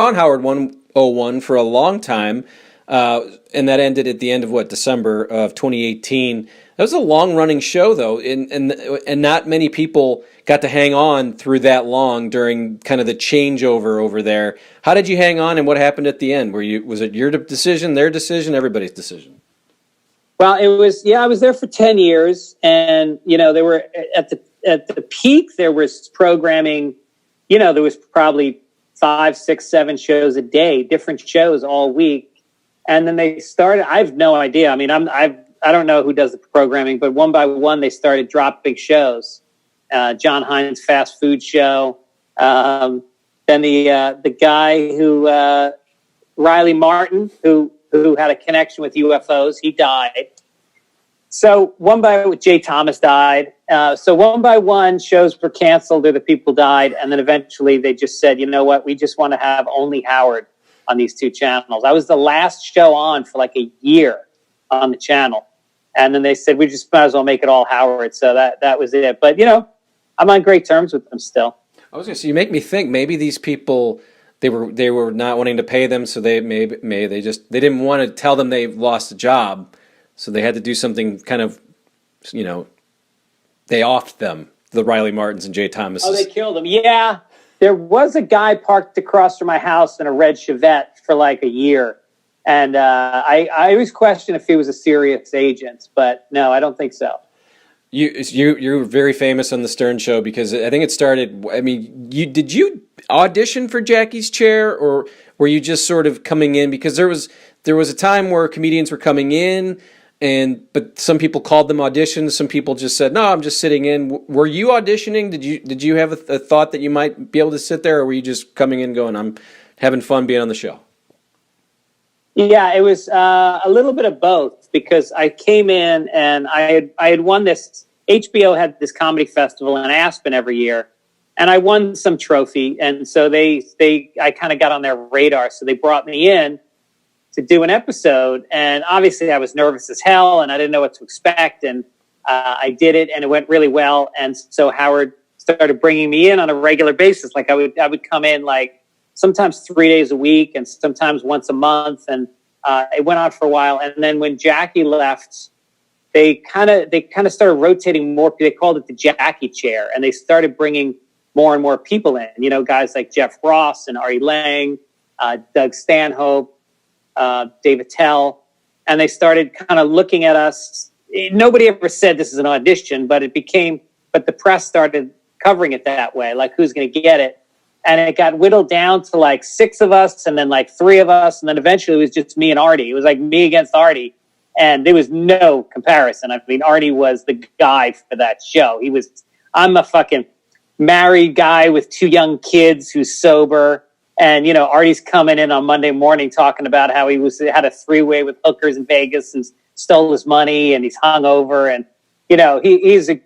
on Howard 101 for a long time, and that ended at the end of December of 2018. That was a long-running show, though, and not many people got to hang on through that long during kind of the changeover over there. How did you hang on, and what happened at the end? Was it your decision, their decision, everybody's decision? Well, it was, I was there for 10 years, and they were at the peak. There was programming. There was probably 5, 6, 7 shows a day, different shows all week. And then they started, I have no idea. I mean, I don't know who does the programming, but one by one, they started dropping shows. John Hines' fast food show. Then the guy who, Riley Martin, who had a connection with UFOs, he died. So Jay Thomas died. So one by one, shows were canceled or the people died. And then eventually they just said, you know what, we just want to have only Howard on these 2 channels. I was the last show on for like a year on the channel. And then they said, we just might as well make it all Howard. So that was it. But, I'm on great terms with them still. I was going to say, you make me think maybe these people, they were not wanting to pay them. So they didn't want to tell them they lost a job. So they had to do something kind of, they offed them, the Riley Martins and Jay Thomases. Oh, they killed them. Yeah. There was a guy parked across from my house in a red Chevette for like a year. And I always question if he was a serious agent, but no, I don't think so. You're very famous on the Stern Show because I think it started. I mean, did you audition for Jackie's chair, or were you just sort of coming in? Because there was a time where comedians were coming in, but some people called them auditions. Some people just said, "No, I'm just sitting in." Were you auditioning? Did you have a thought that you might be able to sit there, or were you just coming in going, "I'm having fun being on the show"? Yeah, it was a little bit of both, because I came in and I had won this. HBO had this comedy festival in Aspen every year, and I won some trophy, and so I kind of got on their radar, so they brought me in to do an episode, and obviously I was nervous as hell, and I didn't know what to expect, and I did it, and it went really well, and so Howard started bringing me in on a regular basis. Like I would come in like sometimes 3 days a week and sometimes once a month. And it went on for a while. And then when Jackie left, they kind of started rotating more. They called it the Jackie chair. And they started bringing more and more people in, guys like Jeff Ross and Artie Lange, Doug Stanhope, Dave Attell. And they started kind of looking at us. Nobody ever said this is an audition, but the press started covering it that way. Like, who's going to get it? And it got whittled down to like 6 of us, and then like 3 of us. And then eventually it was just me and Artie. It was like me against Artie. And there was no comparison. I mean, Artie was the guy for that show. I'm a fucking married guy with 2 young kids who's sober. And, Artie's coming in on Monday morning talking about how he had a 3-way with hookers in Vegas and stole his money, and he's hungover. And, he's a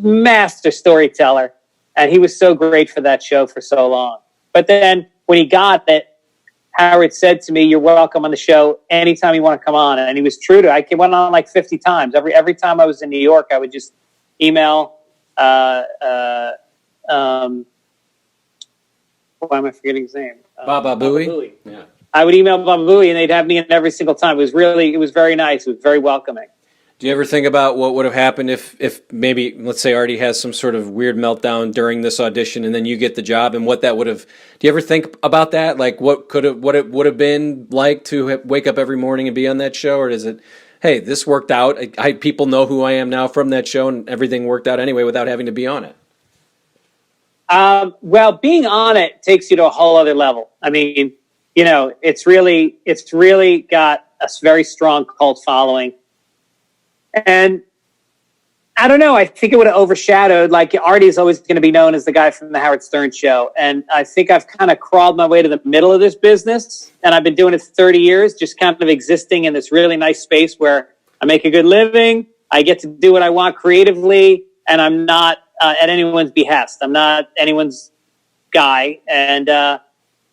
master storyteller. And he was so great for that show for so long. But then when he got that, Howard said to me, "You're welcome on the show anytime you want to come on." And he was true to it. I went on like 50 times. Every time I was in New York, I would just email, why am I forgetting his name? Baba Booey. Yeah. I would email Baba Booey, and they'd have me in every single time. It was very nice. It was very welcoming. Do you ever think about what would have happened if maybe, let's say, Artie has some sort of weird meltdown during this audition and then you get the job, and what that would have, do you ever think about that? Like what it would have been like to wake up every morning and be on that show? Or is it, hey, this worked out. People know who I am now from that show, and everything worked out anyway without having to be on it? Well, being on it takes you to a whole other level. I mean, it's really got a very strong cult following. And I don't know, I think it would have overshadowed, like Artie is always going to be known as the guy from the Howard Stern Show. And I think I've kind of crawled my way to the middle of this business. And I've been doing it for 30 years, just kind of existing in this really nice space where I make a good living. I get to do what I want creatively, and I'm not at anyone's behest. I'm not anyone's guy. And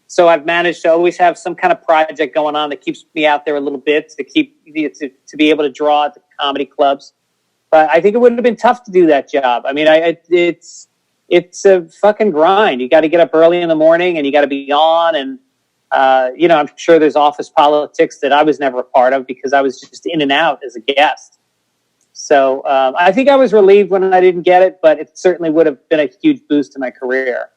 so I've managed to always have some kind of project going on that keeps me out there a little bit, to be able to draw at the comedy clubs. But I think it would have been tough to do that job. I mean, it's a fucking grind. You got to get up early in the morning, and you got to be on, and I'm sure there's office politics that I was never a part of because I was just in and out as a guest. So I think I was relieved when I didn't get it, but it certainly would have been a huge boost to my career.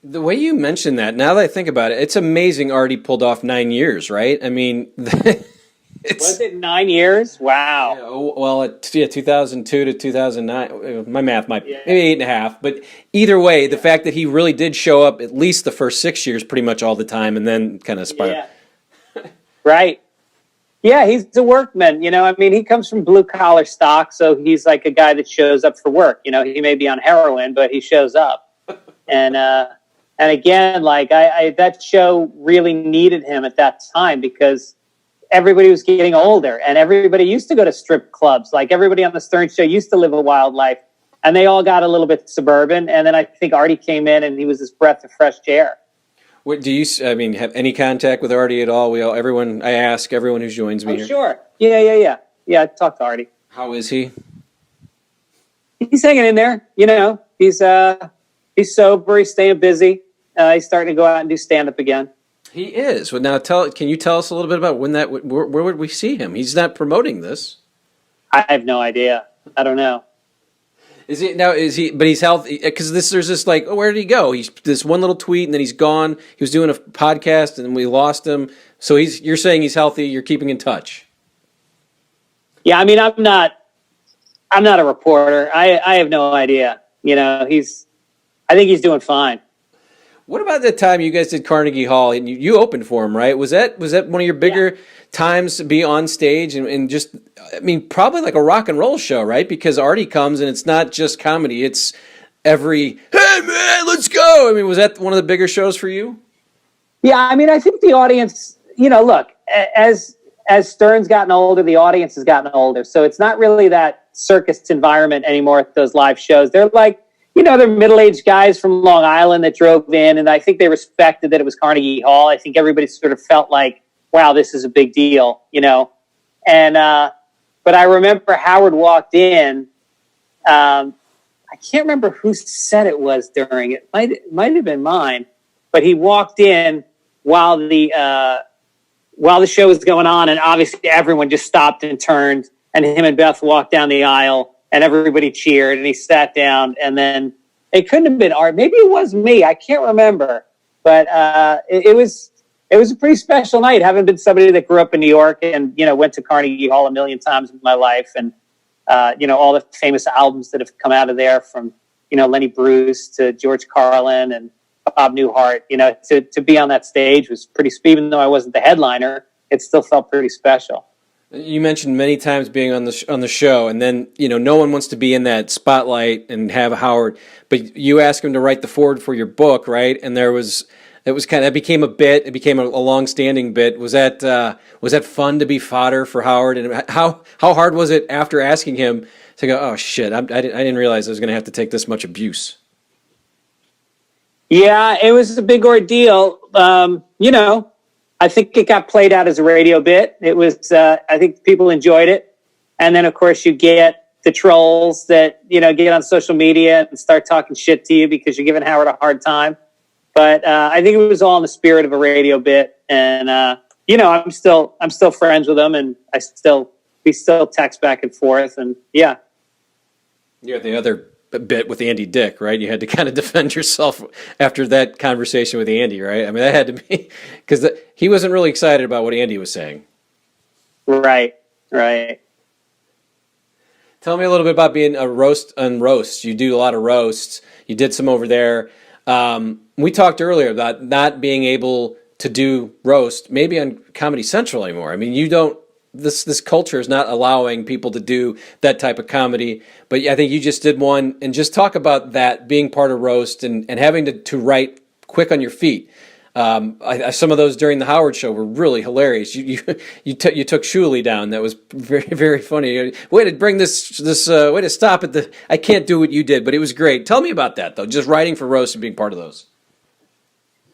The way you mentioned that, now that I think about it, it's amazing Artie pulled off 9 years, right? I mean, was it 9 years? Wow. Yeah, well, 2002 to 2009. My math might be maybe 8.5, but either way, the fact that he really did show up at least the first 6 years, pretty much all the time, and then kind of spiraled. Yeah. Right. Yeah, he's a workman. He comes from blue collar stock, so he's like a guy that shows up for work. He may be on heroin, but he shows up. And again, like I that show really needed him at that time because everybody was getting older and everybody used to go to strip clubs. Like everybody on the Stern Show used to live a wild life and they all got a little bit suburban. And then I think Artie came in and he was this breath of fresh air. What do you, have any contact with Artie at all? I ask everyone who joins me here. Sure. Yeah. I talked to Artie. How is he? He's hanging in there. He's sober. He's staying busy. He's starting to go out and do stand-up again. He is. Well, now can you tell us a little bit about where would we see him? He's not promoting this. I have no idea. I don't know. But he's healthy because there's this like, where did he go? He's this one little tweet and then he's gone. He was doing a podcast and we lost him. So you're saying he's healthy. You're keeping in touch. Yeah. I'm not a reporter. I have no idea. I think he's doing fine. What about the time you guys did Carnegie Hall and you opened for him, right? Was that one of your bigger times to be on stage and just, probably like a rock and roll show, right? Because Artie comes and it's not just comedy. It's hey man, let's go. Was that one of the bigger shows for you? Yeah. I think the audience, look, as Stern's gotten older, the audience has gotten older. So it's not really that circus environment anymore at those live shows. They're like, they're middle-aged guys from Long Island that drove in, and I think they respected that it was Carnegie Hall. I think everybody sort of felt like, wow, this is a big deal, And but I remember Howard walked in. I can't remember who said it was during it. Might have been mine, but he walked in while the show was going on, and obviously everyone just stopped and turned, and him and Beth walked down the aisle. And everybody cheered, and he sat down, and then it couldn't have been Art. Maybe it was me. I can't remember, but it was a pretty special night. Having been somebody that grew up in New York and went to Carnegie Hall a million times in my life, and all the famous albums that have come out of there, from Lenny Bruce to George Carlin and Bob Newhart. To be on that stage was pretty. Even though I wasn't the headliner, it still felt pretty special. You mentioned many times being on the show, and then no one wants to be in that spotlight and have Howard, but you asked him to write the foreword for your book, right? And that became a bit. It became a long-standing bit. Was that fun to be fodder for Howard? And how hard was it after asking him to go, oh shit, I didn't realize I was going to have to take this much abuse? Yeah, it was a big ordeal. I think it got played out as a radio bit. It was, I think people enjoyed it. And then, of course, you get the trolls that, get on social media and start talking shit to you because you're giving Howard a hard time. But I think it was all in the spirit of a radio bit. And, I'm still friends with him, and we still text back and forth. And yeah. You had the other bit with Andy Dick, right? You had to kind of defend yourself after that conversation with Andy, right? That had to be because he wasn't really excited about what Andy was saying. Right. Tell me a little bit about being a roast on roasts. You do a lot of roasts. You did some over there. We talked earlier about not being able to do roast maybe on Comedy Central anymore. You don't. This culture is not allowing people to do that type of comedy, but I think you just did one, and just talk about that being part of roast and having to write quick on your feet. Some of those during the Howard show were really hilarious. You took Shuli down. That was very, very funny. Way to bring this way to stop at I can't do what you did, but it was great. Tell me about that though. Just writing for roast and being part of those.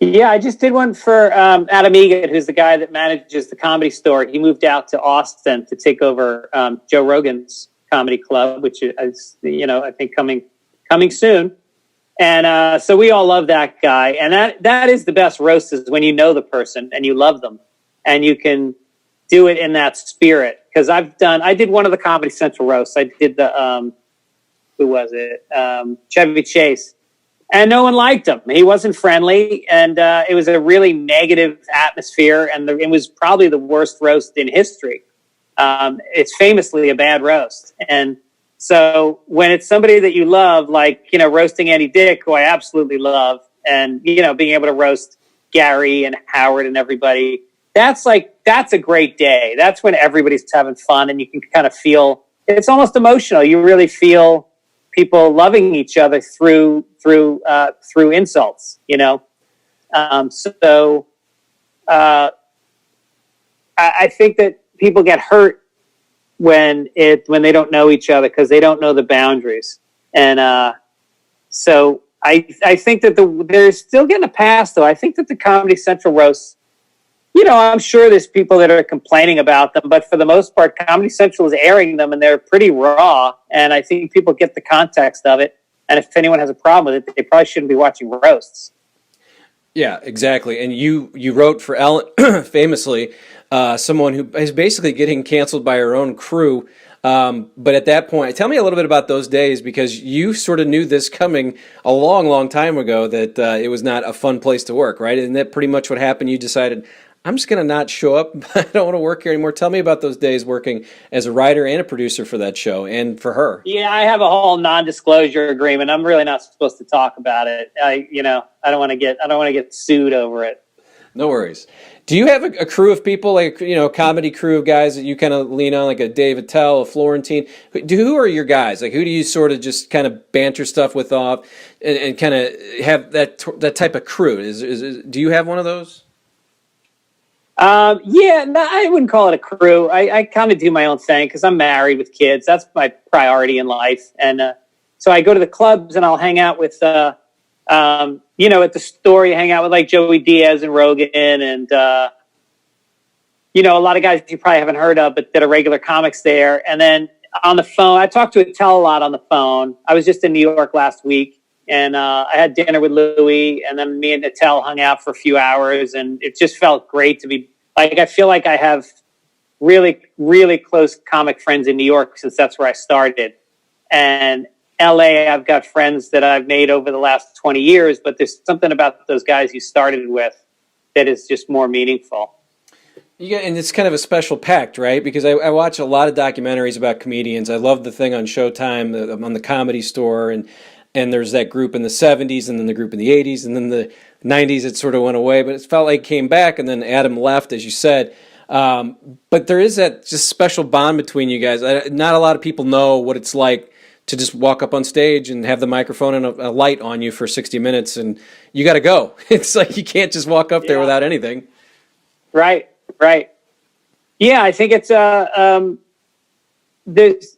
Yeah, I just did one for Adam Egan, who's the guy that manages the Comedy Store. He moved out to Austin to take over Joe Rogan's comedy club, which is, I think coming soon. And so we all love that guy. And that is the best roast, is when you know the person and you love them and you can do it in that spirit. Because I did one of the Comedy Central roasts. I did the, who was it? Chevy Chase. And no one liked him. He wasn't friendly. And it was a really negative atmosphere. And it was probably the worst roast in history. It's famously a bad roast. And so when it's somebody that you love, like, you know, roasting Andy Dick, who I absolutely love, and, you know, being able to roast Gary and Howard and everybody, that's a great day. That's when everybody's having fun and you can kind of feel, it's almost emotional. You really feel people loving each other through insults, you know? I think that people get hurt when they don't know each other because they don't know the boundaries. And so I think that they're still getting a pass, though. I think that the Comedy Central roasts, you know, I'm sure there's people that are complaining about them, but for the most part, Comedy Central is airing them and they're pretty raw. And I think people get the context of it. And if anyone has a problem with it, they probably shouldn't be watching roasts. Yeah, exactly. And you wrote for Ellen, famously, someone who is basically getting canceled by her own crew. But at that point, tell me a little bit about those days, because you sort of knew this coming a long, long time ago, that it was not a fun place to work, right? Isn't that pretty much what happened? You decided, I'm just going to not show up. I don't want to work here anymore. Tell me about those days working as a writer and a producer for that show and for her. Yeah, I have a whole non-disclosure agreement. I'm really not supposed to talk about it. I don't want to get sued over it. No worries. Do you have a crew of people, like, you know, a comedy crew of guys that you kind of lean on, like a Dave Attell, a Florentine? Who are your guys? Like, who do you sort of just kind of banter stuff with off and kind of have that type of crew? Do you have one of those? Yeah, no, I wouldn't call it a crew. I kind of do my own thing because I'm married with kids. That's my priority in life. And so I go to the clubs and I'll hang out with, you know, at the store, you hang out with like Joey Diaz and Rogan and, you know, a lot of guys you probably haven't heard of, but that are regular comics there. And then on the phone, I talk to Attell a lot on the phone. I was just in New York last week. And I had dinner with Louis, and then me and Attell hung out for a few hours, and it just felt great to be, like, I feel like I have really, really close comic friends in New York since that's where I started. And LA, I've got friends that I've made over the last 20 years, but there's something about those guys you started with that is just more meaningful. Yeah, and it's kind of a special pact, right? Because I watch a lot of documentaries about comedians. I love the thing on Showtime, on the Comedy Store, and there's that group in the 70s, and then the group in the 80s, and then the 90s, it sort of went away. But it felt like it came back, and then Adam left, as you said. But there is that just special bond between you guys. Not a lot of people know what it's like to just walk up on stage and have the microphone and a light on you for 60 minutes, and you got to go. It's like you can't just walk up there without anything. Right. Yeah, I think it's there's,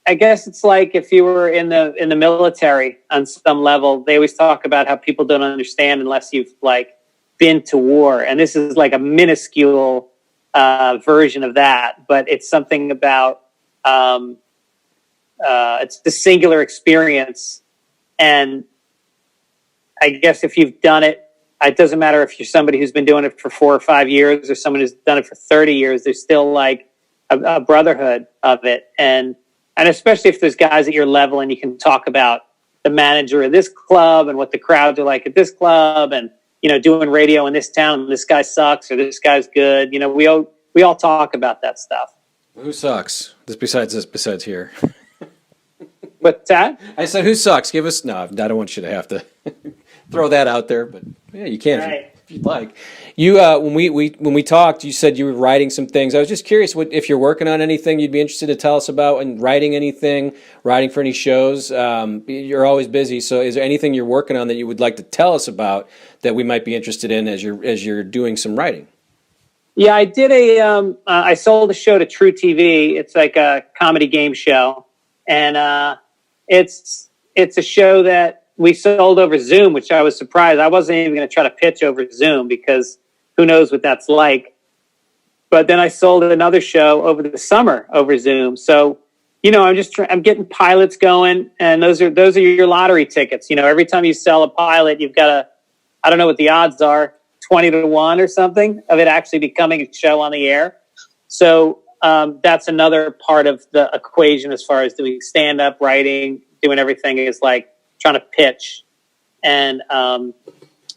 I guess it's like if you were in the military on some level, they always talk about how people don't understand unless you've like been to war. And this is like a minuscule version of that, but it's something about, it's the singular experience. And I guess if you've done it, it doesn't matter if you're somebody who's been doing it for 4 or 5 years or someone who's done it for 30 years, there's still like a brotherhood of it. And especially if there's guys at your level and you can talk about the manager of this club and what the crowds are like at this club and, you know, doing radio in this town, and this guy sucks or this guy's good. You know, we all talk about that stuff. Who sucks? Besides here. What's that? I said, who sucks? Give us, no, I don't want you to have to throw that out there, but yeah, you can if you'd like. You, when we talked, you said you were writing some things. I was just curious if you're working on anything you'd be interested to tell us about, and writing anything, writing for any shows. You're always busy, so is there anything you're working on that you would like to tell us about that we might be interested in as you're doing some writing? Yeah, I did I sold a show to True TV. It's like a comedy game show, and it's a show that we sold over Zoom, which I was surprised. I wasn't even going to try to pitch over Zoom because who knows what that's like. But then I sold another show over the summer over Zoom. So I'm getting pilots going, and those are your lottery tickets. Every time you sell a pilot, you've got I don't know what the odds are, 20 to 1 or something of it actually becoming a show on the air. So that's another part of the equation as far as doing stand-up, writing, doing everything is like trying to pitch. And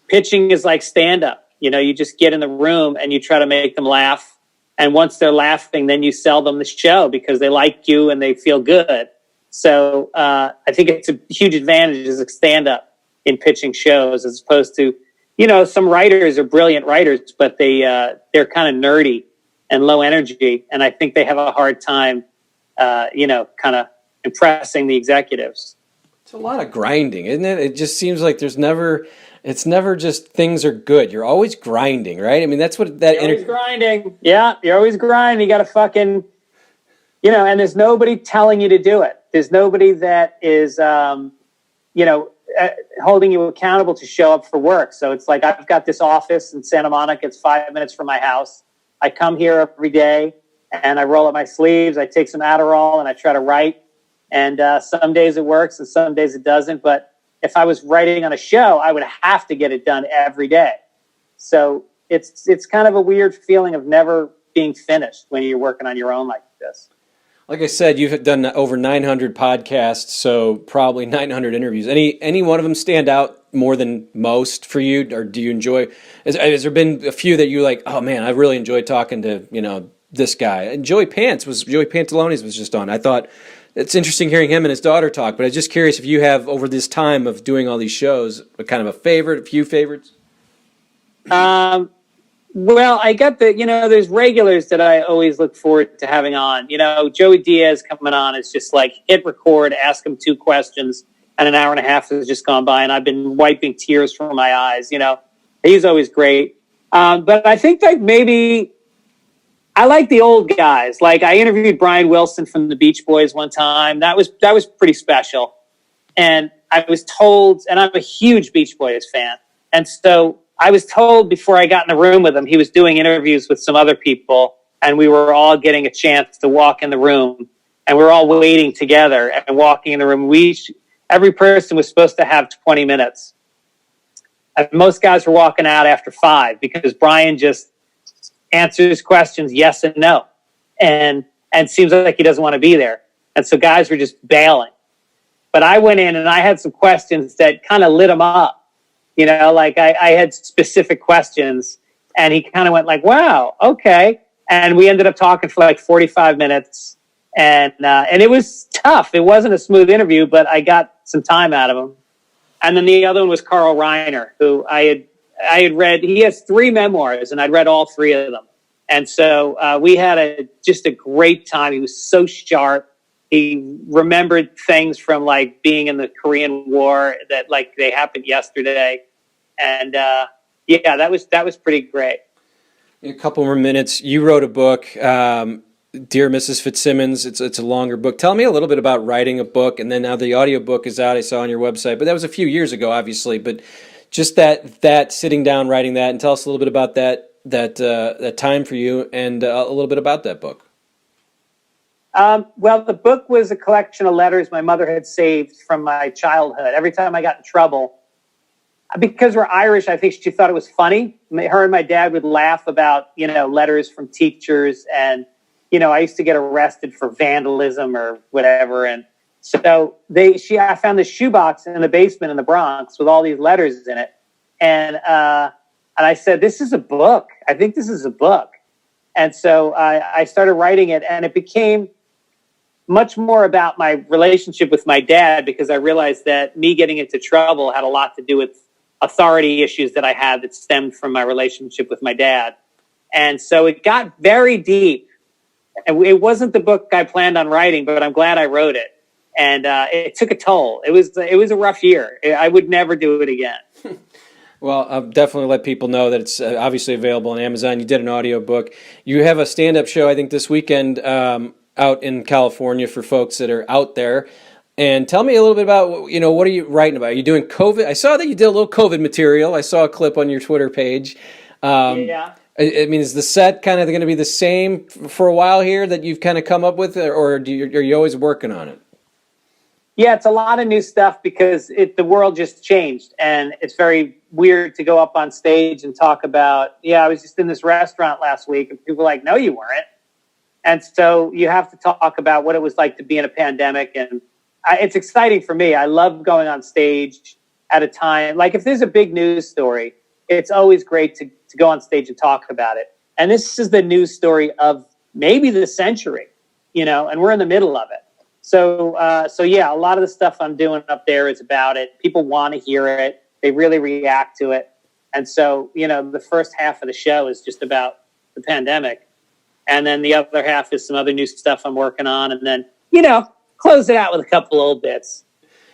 pitching is like stand-up. You just get in the room and you try to make them laugh. And once they're laughing, then you sell them the show because they like you and they feel good. So I think it's a huge advantage as a stand-up in pitching shows as opposed to, some writers are brilliant writers, but they're kind of nerdy and low energy. And I think they have a hard time, kind of impressing the executives. It's a lot of grinding, isn't it? It just seems like it's never just things are good. You're always grinding, right? I mean, that's what that... You're always grinding. Yeah, you're always grinding. You got to fucking, and there's nobody telling you to do it. There's nobody that is, holding you accountable to show up for work. So it's like, I've got this office in Santa Monica. It's 5 minutes from my house. I come here every day and I roll up my sleeves. I take some Adderall and I try to write. And some days it works and some days it doesn't. But if I was writing on a show, I would have to get it done every day. So it's kind of a weird feeling of never being finished when you're working on your own like this. Like I said, you've done over 900 podcasts, so probably 900 interviews. Any one of them stand out more than most for you, or do you enjoy? Has there been a few that you like? Oh man, I really enjoyed talking to this guy. And Joey Pantalones was just on. I thought it's interesting hearing him and his daughter talk. But I was just curious if you have over this time of doing all these shows, a kind of a favorite, a few favorites. Well, I got there's regulars that I always look forward to having on. Joey Diaz coming on is just like hit record, ask him 2 questions, and an hour and a half has just gone by, and I've been wiping tears from my eyes. He's always great. But I think that maybe I like the old guys. Like I interviewed Brian Wilson from the Beach Boys one time. That was pretty special. And I was told, and I'm a huge Beach Boys fan, and so I was told before I got in the room with him, he was doing interviews with some other people, and we were all getting a chance to walk in the room, and we were all waiting together and walking in the room. Every person was supposed to have 20 minutes. And most guys were walking out after 5 because Brian just answers questions yes and no, and seems like he doesn't want to be there. And so guys were just bailing. But I went in and I had some questions that kind of lit him up. Like I had specific questions, and he kind of went like, wow, okay. And we ended up talking for like 45 minutes, and it was tough. It wasn't a smooth interview, but I got some time out of him. And then the other one was Carl Reiner, who I had read. He has 3 memoirs, and I'd read all 3 of them. And so we had just a great time. He was so sharp. He remembered things from like being in the Korean War that like they happened yesterday. And that was pretty great. A couple more minutes. You wrote a book, Dear Mrs. Fitzsimmons. It's a longer book. Tell me a little bit about writing a book, and then now the audiobook is out. I saw on your website, but that was a few years ago, obviously. But just that sitting down, writing that, and tell us a little bit about that time for you, and a little bit about that book. Well, the book was a collection of letters my mother had saved from my childhood. Every time I got in trouble, because we're Irish, I think she thought it was funny. Her and my dad would laugh about, letters from teachers. And, I used to get arrested for vandalism or whatever. And so I found this shoebox in the basement in the Bronx with all these letters in it. And I said, this is a book. I think this is a book. And so I started writing it, and it became much more about my relationship with my dad, because I realized that me getting into trouble had a lot to do with authority issues that I had that stemmed from my relationship with my dad. And so it got very deep. And it wasn't the book I planned on writing, but I'm glad I wrote it. And it took a toll. It was a rough year. I would never do it again. Well, I'll definitely let people know that it's obviously available on Amazon. You did an audiobook. You have a stand-up show, I think, this weekend out in California for folks that are out there. And tell me a little bit about, what are you writing about? Are you doing COVID? I saw that you did a little COVID material. I saw a clip on your Twitter page. Yeah. I mean, is the set kind of going to be the same for a while here that you've kind of come up with, or are you always working on it? Yeah, it's a lot of new stuff because the world just changed, and it's very weird to go up on stage and talk about, I was just in this restaurant last week, and people are like, no, you weren't. And so you have to talk about what it was like to be in a pandemic, and it's exciting for me. I love going on stage at a time. Like if there's a big news story, it's always great to go on stage and talk about it. And this is the news story of maybe the century, and we're in the middle of it. So yeah, a lot of the stuff I'm doing up there is about it. People want to hear it. They really react to it. And so, the first half of the show is just about the pandemic. And then the other half is some other new stuff I'm working on. And then, close it out with a couple old bits.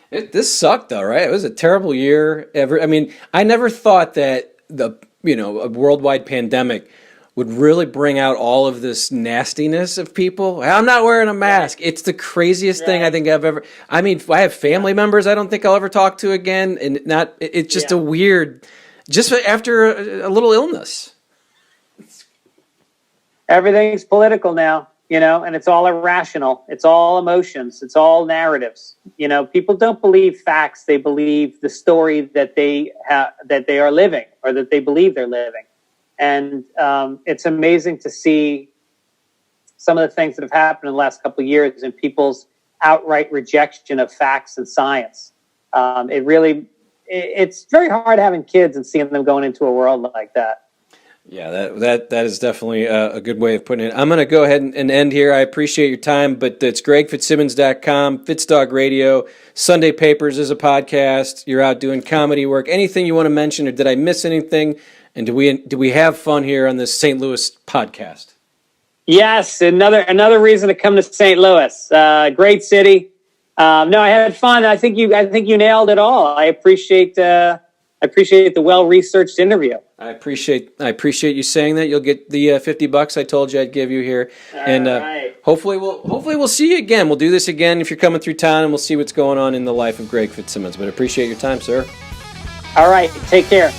This sucked though, right? It was a terrible year. I mean, I never thought that a worldwide pandemic would really bring out all of this nastiness of people. I'm not wearing a mask. It's the craziest thing I think I've ever. I mean, I have family members I don't think I'll ever talk to again, and it's just a weird. Just after a little illness. Everything's political now, and it's all irrational. It's all emotions. It's all narratives. People don't believe facts. They believe the story that they are living, or that they believe they're living. And it's amazing to see some of the things that have happened in the last couple of years and people's outright rejection of facts and science. It's very hard having kids and seeing them going into a world like that. Yeah, that is definitely a good way of putting it. I'm going to go ahead and end here. I appreciate your time, but it's GregFitzsimmons.com, Fitzdog Radio, Sunday Papers is a podcast. You're out doing comedy work. Anything you want to mention, or did I miss anything? And do we have fun here on this St. Louis podcast? Yes, another reason to come to St. Louis. Great city. No, I had fun. I think you nailed it all. I appreciate the well-researched interview. I appreciate you saying that. You'll get the $50 I told you I'd give you here, right. Hopefully we'll see you again. We'll do this again if you're coming through town, and we'll see what's going on in the life of Greg Fitzsimmons. But I appreciate your time, sir. All right, take care.